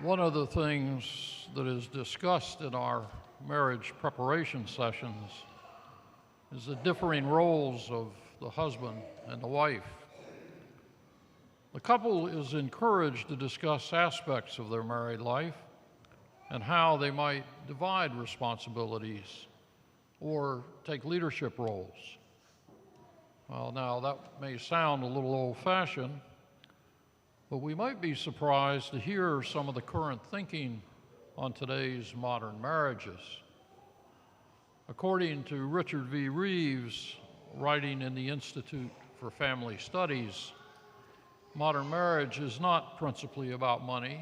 One of the things that is discussed in our marriage preparation sessions is the differing roles of the husband and the wife. The couple is encouraged to discuss aspects of their married life and how they might divide responsibilities or take leadership roles. Well, now that may sound a little old-fashioned, but we might be surprised to hear some of the current thinking on today's modern marriages. According to Richard V. Reeves, writing in the Institute for Family Studies, modern marriage is not principally about money,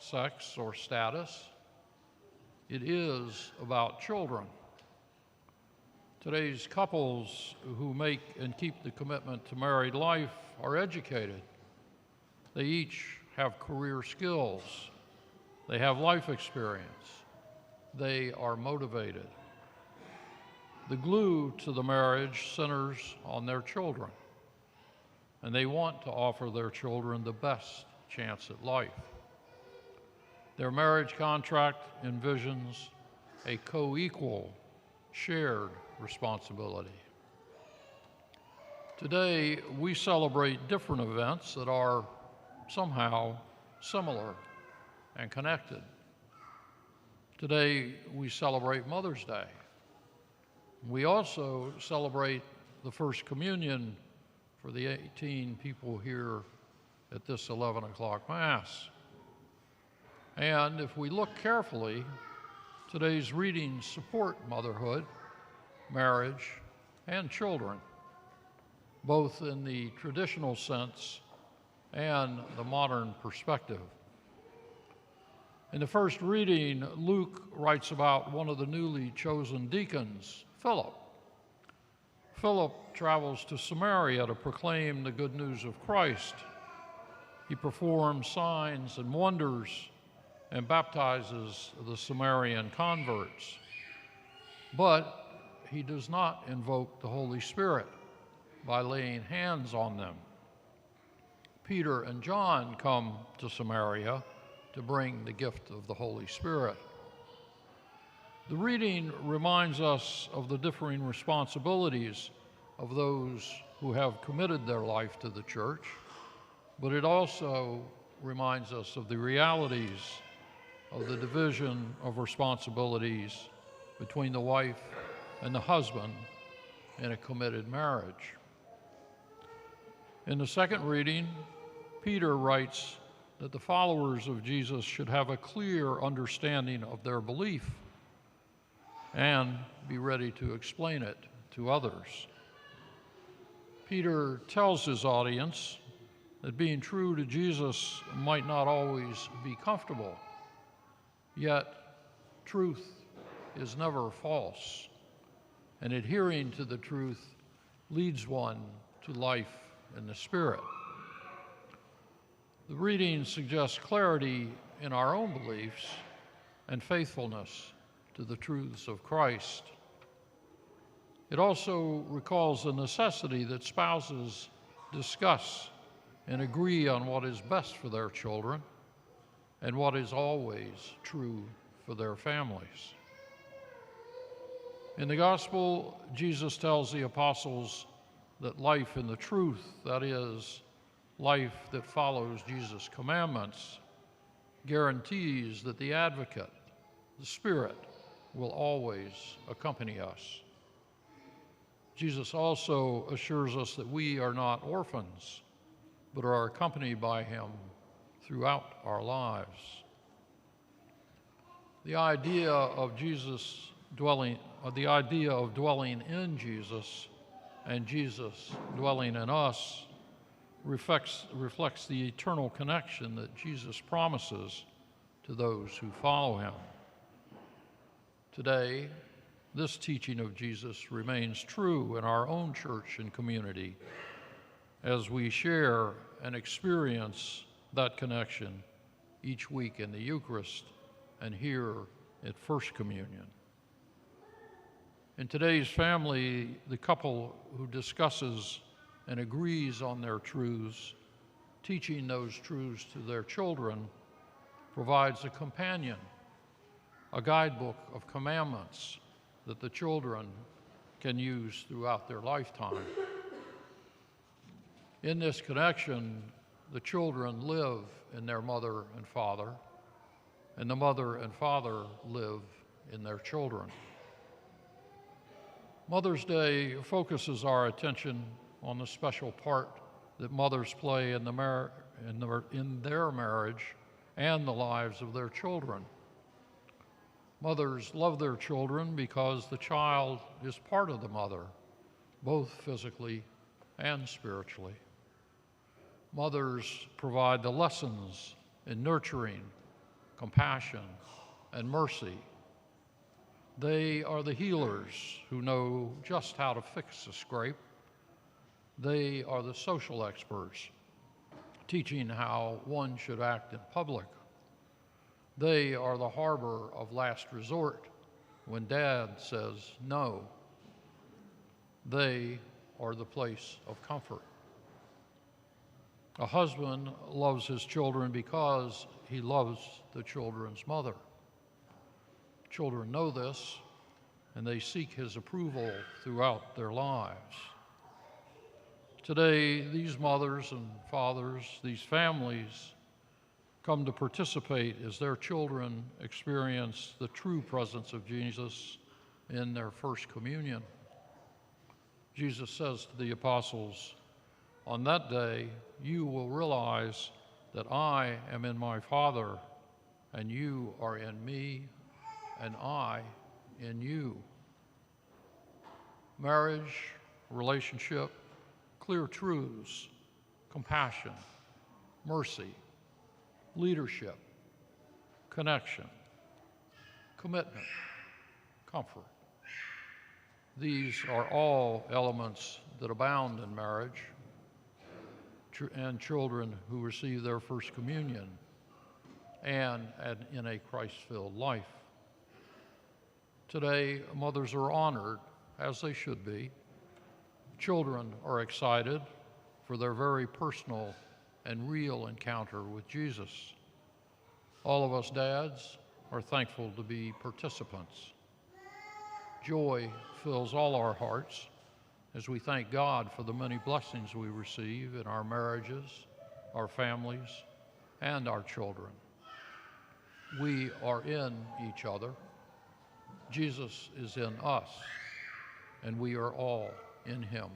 sex, or status. It is about children. Today's couples who make and keep the commitment to married life are educated. They each have career skills. They have life experience. They are motivated. The glue to the marriage centers on their children, and they want to offer their children the best chance at life. Their marriage contract envisions a co-equal, shared responsibility. Today, we celebrate different events that are somehow similar and connected. Today, we celebrate Mother's Day. We also celebrate the First Communion for the 18 people here at this 11 o'clock Mass. And if we look carefully, today's readings support motherhood, marriage, and children, both in the traditional sense and the modern perspective. In the first reading, Luke writes about one of the newly chosen deacons, Philip. Philip travels to Samaria to proclaim the good news of Christ. He performs signs and wonders and baptizes the Samaritan converts. But he does not invoke the Holy Spirit by laying hands on them. Peter and John come to Samaria to bring the gift of the Holy Spirit. The reading reminds us of the differing responsibilities of those who have committed their life to the church, but it also reminds us of the realities of the division of responsibilities between the wife and the husband in a committed marriage. In the second reading, Peter writes that the followers of Jesus should have a clear understanding of their belief and be ready to explain it to others. Peter tells his audience that being true to Jesus might not always be comfortable, yet truth is never false, and adhering to the truth leads one to life in the Spirit. The reading suggests clarity in our own beliefs and faithfulness to the truths of Christ. It also recalls the necessity that spouses discuss and agree on what is best for their children and what is always true for their families. In the Gospel, Jesus tells the apostles that life in the truth, that is, life that follows Jesus' commandments, guarantees that the advocate, the Spirit, will always accompany us. Jesus also assures us that we are not orphans, but are accompanied by him throughout our lives. The idea of dwelling in Jesus and Jesus dwelling in us reflects the eternal connection that Jesus promises to those who follow him. Today, this teaching of Jesus remains true in our own church and community as we share and experience that connection each week in the Eucharist and here at First Communion. In today's family, the couple who discusses and agrees on their truths, teaching those truths to their children, provides a companion, a guidebook of commandments that the children can use throughout their lifetime. In this connection, the children live in their mother and father, and the mother and father live in their children. Mother's Day focuses our attention on the special part that mothers play in their marriage and the lives of their children. Mothers love their children because the child is part of the mother, both physically and spiritually. Mothers provide the lessons in nurturing, compassion, and mercy. They are the healers who know just how to fix a scrape. They are the social experts, teaching how one should act in public. They are the harbor of last resort when Dad says no. They are the place of comfort. A husband loves his children because he loves the children's mother. Children know this, and they seek his approval throughout their lives. Today, these mothers and fathers, these families, come to participate as their children experience the true presence of Jesus in their first communion. Jesus says to the apostles, "On that day, you will realize that I am in my Father, and you are in me, and I in you." Marriage, relationship, clear truths, compassion, mercy, leadership, connection, commitment, comfort. These are all elements that abound in marriage and children who receive their first communion and in a Christ-filled life. Today, mothers are honored, as they should be. Children are excited for their very personal and real encounter with Jesus. All of us dads are thankful to be participants. Joy fills all our hearts as we thank God for the many blessings we receive in our marriages, our families, and our children. We are in each other. Jesus is in us, and we are all in him.